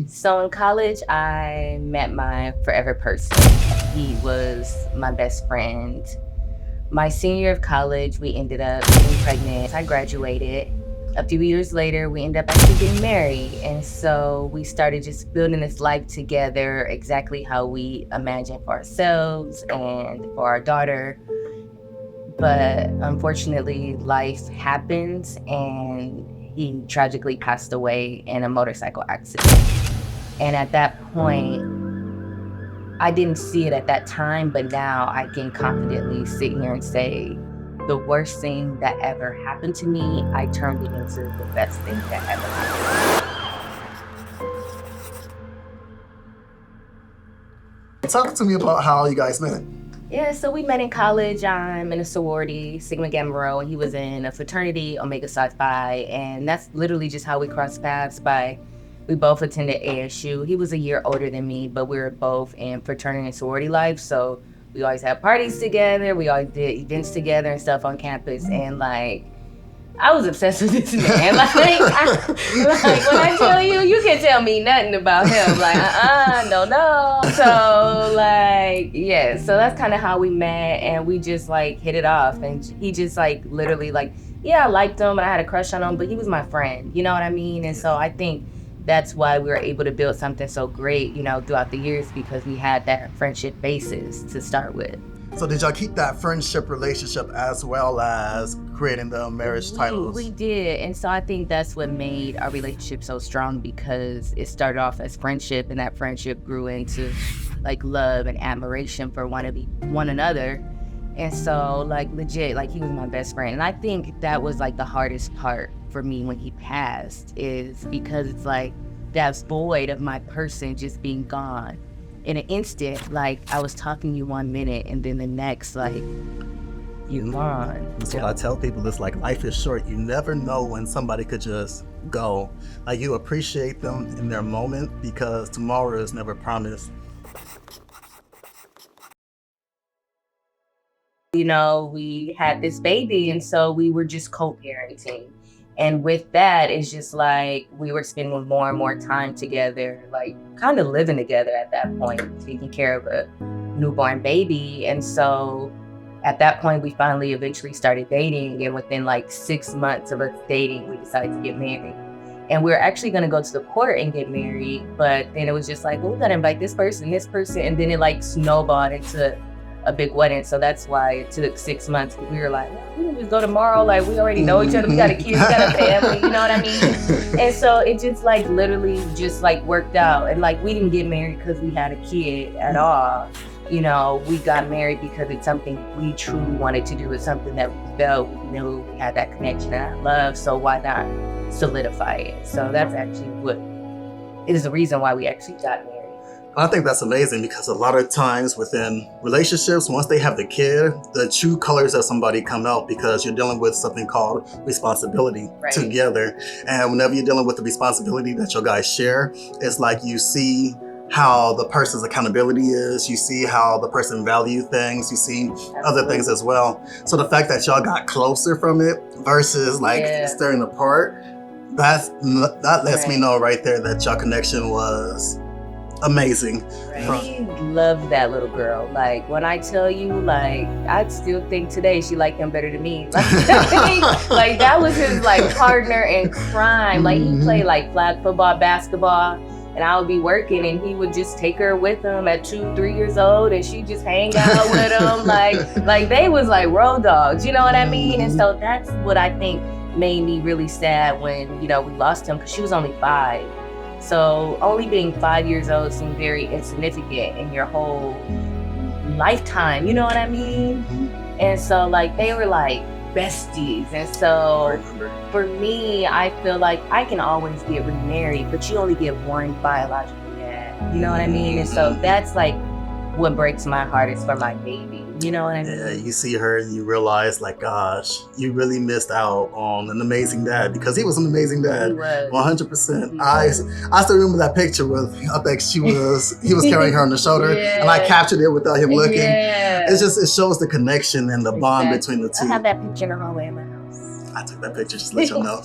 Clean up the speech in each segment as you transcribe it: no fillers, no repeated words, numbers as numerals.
So in college, I met my forever person. He was my best friend. My senior year of college, we ended up getting pregnant. I graduated. A few years later, we ended up actually getting married. And so we started just building this life together exactly how we imagined for ourselves and for our daughter. But unfortunately, life happens and he tragically passed away in a motorcycle accident. And at that point, I didn't see it at that time, but now I can confidently sit here and say, the worst thing that ever happened to me, I turned it into the best thing that ever Talk to me about how you guys met. Yeah, so we met in college. I'm in a sorority, Sigma Gamma Rho, and he was in a fraternity, Omega Psi Phi, and that's literally just how we crossed paths. We both attended ASU. He was a year older than me, but we were both in fraternity and sorority life, so we always had parties together. We always did events together and stuff on campus, and I was obsessed with this man. Like when I tell you, you can't tell me nothing about him. No. So yeah. So that's kind of how we met, and we just hit it off. And he just literally yeah, I liked him, and I had a crush on him, but he was my friend. You know what I mean? And so I think that's why we were able to build something so great, throughout the years, because we had that friendship basis to start with. So did y'all keep that friendship relationship as well as creating the marriage titles? We did. And so I think that's what made our relationship so strong, because it started off as friendship, and that friendship grew into love and admiration for one another. And so legit, he was my best friend. And I think that was the hardest part for me when he passed, is because it's that void of my person just being gone in an instant. I was talking to you 1 minute, and then the next, you're gone. That's what I tell people. It's life is short. You never know when somebody could just go. You appreciate them in their moment, because tomorrow is never promised. We had this baby, and so we were just co-parenting. And with that, it's just we were spending more and more time together, kind of living together at that point, taking care of a newborn baby. And so at that point, we finally eventually started dating. And within 6 months of us dating, we decided to get married. And we were actually going to go to the court and get married. But then it was just well, we got to invite this person. And then it snowballed into a big wedding. So that's why it took 6 months. We were we can just go tomorrow. We already know each other. We got a kid, we got a family, you know what I mean? And so it just literally just worked out. And we didn't get married because we had a kid at all. We got married because it's something we truly wanted to do. It's something that we felt, we knew we had that connection and that love. So why not solidify it? So that's actually what is the reason why we actually got married. I think that's amazing, because a lot of times within relationships, once they have the kid, the true colors of somebody come out, because you're dealing with something called responsibility together. And whenever you're dealing with the responsibility that your guys share, it's you see how the person's accountability is, you see how the person value things, you see other things as well. So the fact that y'all got closer from it versus staring apart, that lets me know right there that y'all connection was amazing. He loved that little girl. When I tell you, I still think today she liked him better than me. That was his partner in crime. He played flag football, basketball, and I would be working, and he would just take her with him at 2-3 years old, and she just hang out with him. They was road dogs, you know what I mean? And so that's what I think made me really sad when we lost him, because she was only 5. So only being 5 years old seemed very insignificant in your whole lifetime, you know what I mean? And so they were besties. And so for me, I feel I can always get remarried, but you only get one biological dad, you know what I mean? And so that's what breaks my heart is for my baby. You know what I mean? Yeah, you see her and you realize, gosh, you really missed out on an amazing dad, because he was an amazing dad. He was. 100%. I still remember that picture with, I think he was carrying her on the shoulder, and I captured it without him looking. Yeah. It shows the connection and the bond between the two. I have that picture in the hallway of my house. I took that picture just to let you know.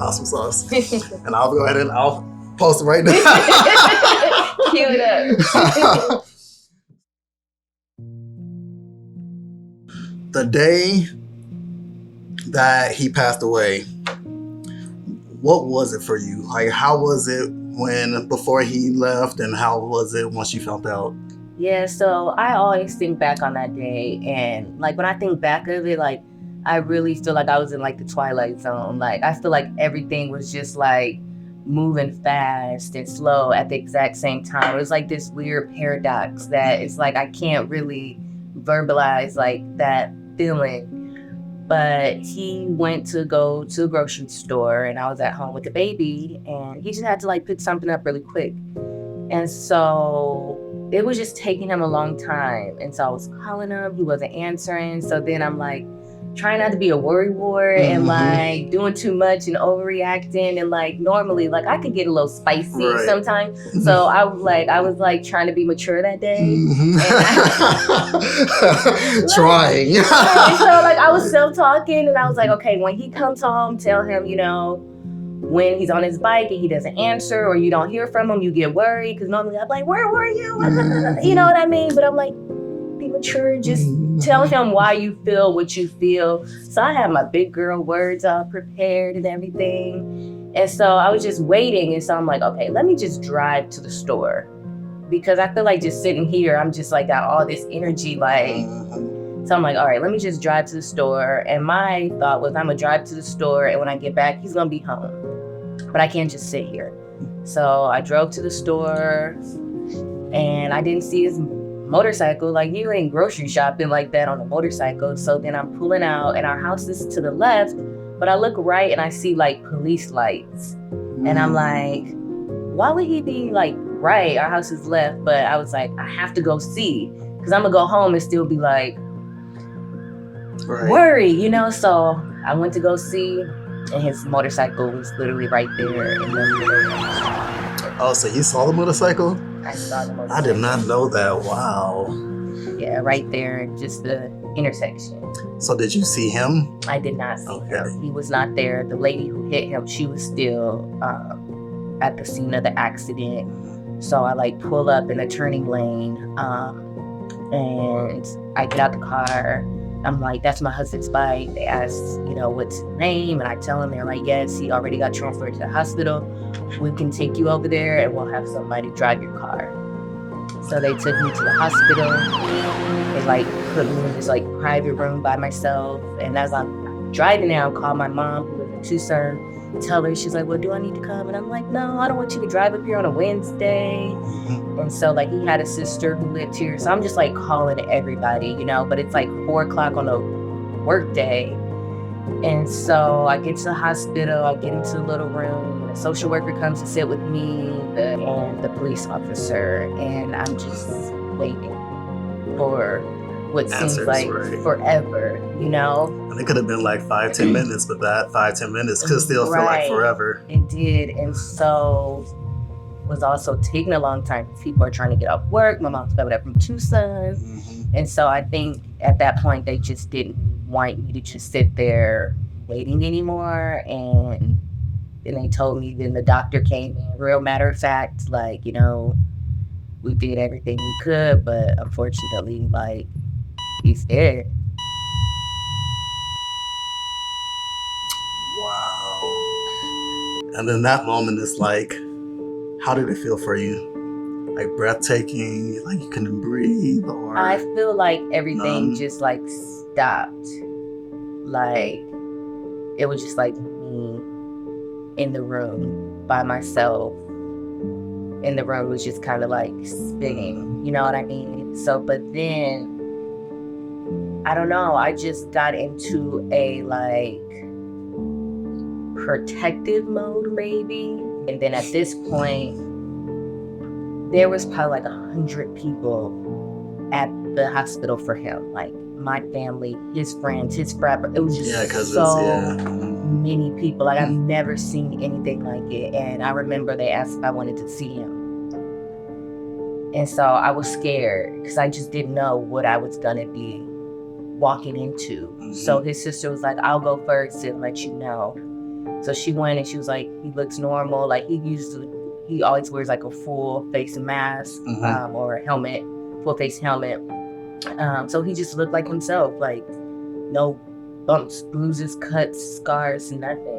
Awesome sauce. And I'll go ahead and I'll post it right now. Cue it up. The day that he passed away, what was it for you? Like, how was it before he left, and how was it once you found out? Yeah, so I always think back on that day, and like when I think back of it, like I really feel like I was in like the twilight zone. Like I feel like everything was just like moving fast and slow at the exact same time. It was like this weird paradox that it's like I can't really verbalize like that feeling. But he went to go to a grocery store, and I was at home with the baby, and he just had to like pick something up really quick. And so it was just taking him a long time. And so I was calling him, he wasn't answering. So then I'm like trying not to be a worrywart and like doing too much and overreacting. And like normally, like I could get a little spicy sometimes. So I was like trying to be mature that day. Trying. So like I was still talking, and I was like, okay, when he comes home, tell him, you know, when he's on his bike and he doesn't answer or you don't hear from him, you get worried. Because normally I'm like, where were you? You know what I mean? But I'm like, be mature. Just tell him why you feel what you feel. So I had my big girl words all prepared and everything. And so I was just waiting. And so I'm like, okay, let me just drive to the store. Because I feel like just sitting here, I'm just like got all this energy like... So I'm like, all right, let me just drive to the store. And my thought was I'm gonna drive to the store, and when I get back, he's gonna be home. But I can't just sit here. So I drove to the store, and I didn't see his motorcycle. Like, you ain't grocery shopping like that on a motorcycle. So then I'm pulling out, and our house is to the left, but I look right and I see like police lights. And I'm like, why would he be like right? Our house is left, but I was like, I have to go see, because I'm gonna go home and still be like, worry, you know? So I went to go see, and his motorcycle was literally right there in the middle. Oh, so you saw the motorcycle? I saw the motorcycle. I did not know that. Wow. Yeah, right there, just the intersection. So did you see him? I did not see him. He was not there. The lady who hit him, she was still at the scene of the accident. So I like pull up in the turning lane, and I get out the car. I'm like, that's my husband's bike. They ask, you know, what's his name? And I tell them, they're like, yes, he already got transferred to the hospital. We can take you over there and we'll have somebody drive your car. So they took me to the hospital. They like put me in this like private room by myself. And as I'm driving there, I call my mom, who lives in Tucson, tell her, she's like, well, do I need to come? And I'm like, no, I don't want you to drive up here on a Wednesday. And so like he had a sister who lived here. So I'm just like calling everybody, you know, but it's like 4:00 on a work day. And so I get to the hospital, I get into the little room, and a social worker comes to sit with me and the police officer. And I'm just waiting for what seems like forever, you know? And it could have been like 5-10 minutes, but that 5-10 minutes could still feel like forever. It did. And so was also taking a long time. People are trying to get off work. My mom's coming up from Tucson. And so I think at that point, they just didn't want me to just sit there waiting anymore. And then they told me, then the doctor came in, real matter of fact, like, you know, we did everything we could, but unfortunately, like, he's dead. Wow. And then that moment is like, how did it feel for you? Like breathtaking, like you couldn't breathe, or I feel like everything just like stopped. Like it was just like me in the room by myself. And the room was just kind of like spinning, you know what I mean? So, but then I don't know, I just got into a like protective mode maybe. And then at this point, there was probably like 100 people at the hospital for him. Like my family, his friends, his frat. It was just many people. Like I've never seen anything like it. And I remember they asked if I wanted to see him. And so I was scared because I just didn't know what I was gonna be walking into. So his sister was like, I'll go first and let you know. So she went and she was like, he looks normal. Like he always wears like a full face mask or a helmet, full face helmet. So he just looked like himself, like no bumps, bruises, cuts, scars, nothing.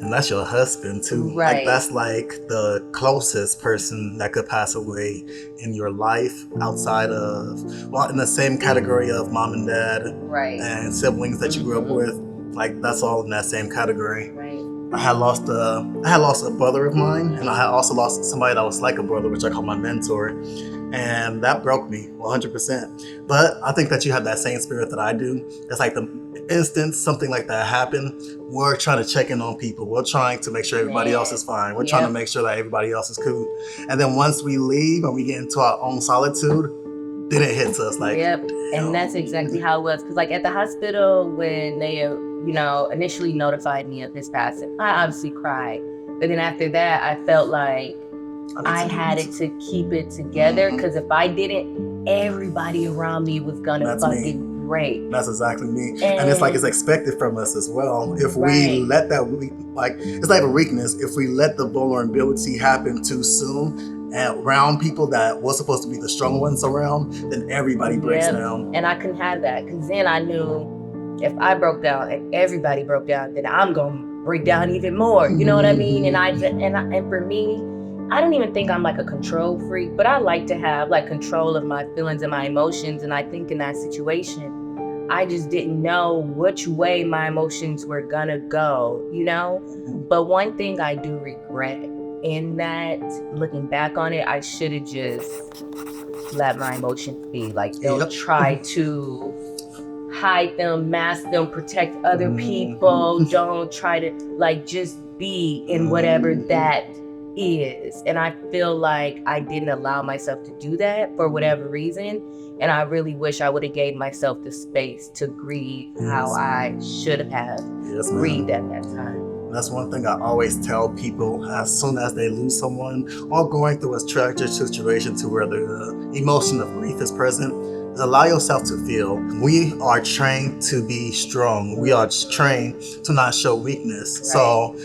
And that's your husband too. Right. Like that's like the closest person that could pass away in your life outside of, well, in the same category of mom and dad and siblings that you grew up with. Like that's all in that same category. Right. I had lost a brother of mine, and I had also lost somebody that was like a brother, which I call my mentor. And that broke me 100%. But I think that you have that same spirit that I do. It's like the instant something like that happened, we're trying to check in on people. We're trying to make sure everybody else is fine. We're trying to make sure that everybody else is cool. And then once we leave and we get into our own solitude, then it hits us like, and that's exactly how it was. Because like at the hospital, when they, initially notified me of his passing, I obviously cried. But then after that, I felt like I had to keep it together, because if I didn't, everybody around me was gonna fucking break. That's exactly me. And it's like it's expected from us as well. If we let that, it's like a weakness. If we let the vulnerability happen too soon and around people that was supposed to be the strong ones around, then everybody breaks down. And I couldn't have that, because then I knew if I broke down and everybody broke down, then I'm gonna break down even more. You know what I mean? And for me, I don't even think I'm like a control freak, but I like to have like control of my feelings and my emotions. And I think in that situation, I just didn't know which way my emotions were gonna go, But one thing I do regret in that, looking back on it, I should have just let my emotions be. Like, don't try to hide them, mask them, protect other people. Don't try to just be in whatever that is. And I feel like I didn't allow myself to do that for whatever reason. And I really wish I would have gave myself the space to grieve how I should have grieved at that time. That's one thing I always tell people as soon as they lose someone or going through a tragic situation to where the emotion of grief is present. Allow yourself to feel. We are trained to be strong. We are trained to not show weakness. So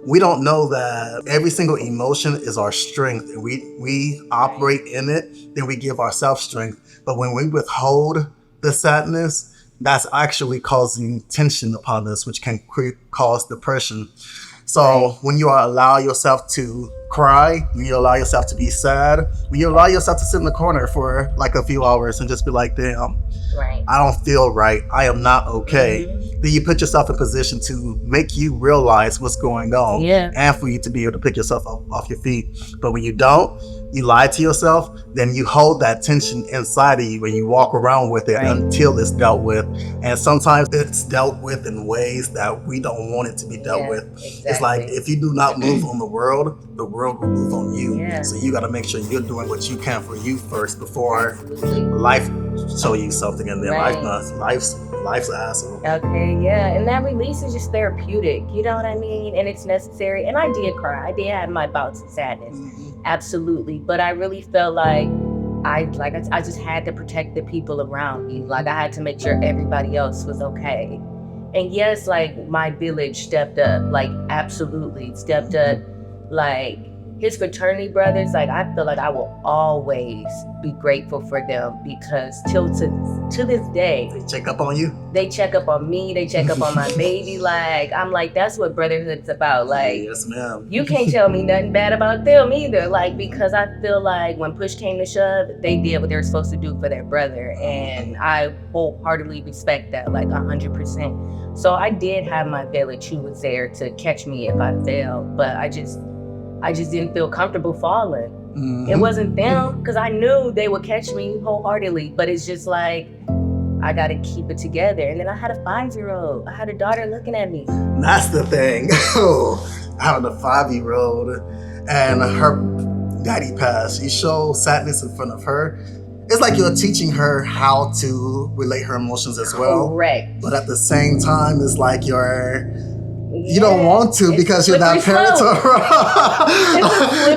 we don't know that every single emotion is our strength, and we operate in it, then we give ourselves strength. But when we withhold the sadness, that's actually causing tension upon us, which can cause depression. So when you allow yourself to cry, when you allow yourself to be sad, when you allow yourself to sit in the corner for like a few hours and just be like, damn, I don't feel right, I am not okay. Then you put yourself in position to make you realize what's going on and for you to be able to pick yourself up off your feet. But when you don't, you lie to yourself, then you hold that tension inside of you and you walk around with it until it's dealt with. And sometimes it's dealt with in ways that we don't want it to be dealt with. It's like if you do not move on the world will move on you. So you got to make sure you're doing what you can for you first before life show you something, and then life's an asshole. And that release is just therapeutic, you know what I mean? And it's necessary. And I did cry. I did have my bouts of sadness, absolutely. But I really felt like I just had to protect the people around me. Like I had to make sure everybody else was okay. And yes, like my village stepped up, like absolutely stepped up. Like his fraternity brothers, like I feel like I will always be grateful for them, because till to this day, they check up on you. They check up on me. They check up on my baby. Like I'm like, that's what brotherhood's about. Like, yes, ma'am. You can't tell me nothing bad about them either. Like, because I feel like when push came to shove, they did what they were supposed to do for their brother, and I wholeheartedly respect that, like 100%. So I did have my village who was there to catch me if I failed, but I just didn't feel comfortable falling. It wasn't them, because I knew they would catch me wholeheartedly, but it's just like, I got to keep it together. And then I had a 5-year-old. I had a daughter looking at me. That's the thing. Having a 5-year-old and her daddy passed. You show sadness in front of her. It's like you're teaching her how to relate her emotions as well. Correct. But at the same time, it's like you're you don't want to because you're not parents around.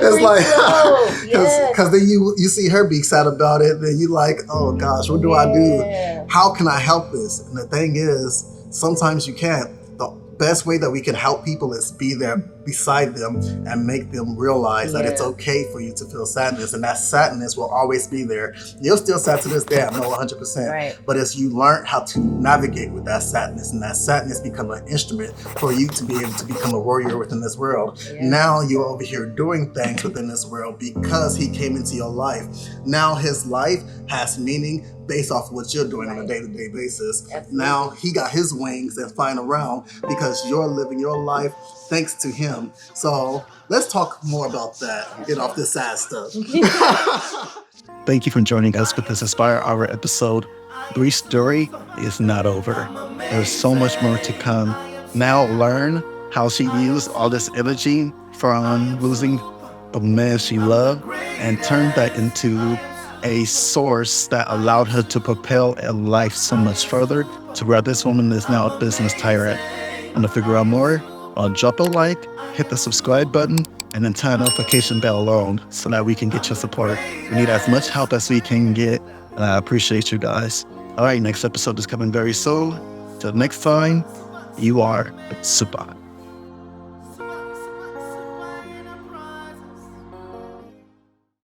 It's like, because then you see her be sad about it, then you like, oh gosh, what do I do? How can I help this? And the thing is, sometimes you can't. The best way that we can help people is be there beside them and make them realize that it's okay for you to feel sadness, and that sadness will always be there. You're still sad to this day, I know 100%. Right. But as you learn how to navigate with that sadness, and that sadness become an instrument for you to be able to become a warrior within this world. Now you're over here doing things within this world because he came into your life. Now his life has meaning based off of what you're doing on a day-to-day basis. Now he got his wings and flying around because you're living your life thanks to him. So let's talk more about that and get off this sad stuff. Thank you for joining us with this Inspire Hour episode. Bree's story is not over. There's so much more to come. Now learn how she used all this energy from losing a man she loved and turned that into a source that allowed her to propel a life so much further to where this woman is now a business tyrant. And to figure out more, drop a like, hit the subscribe button, and then turn the notification bell on so that we can get your support. We need as much help as we can get, and I appreciate you guys. All right, next episode is coming very soon. Till next time, you are super.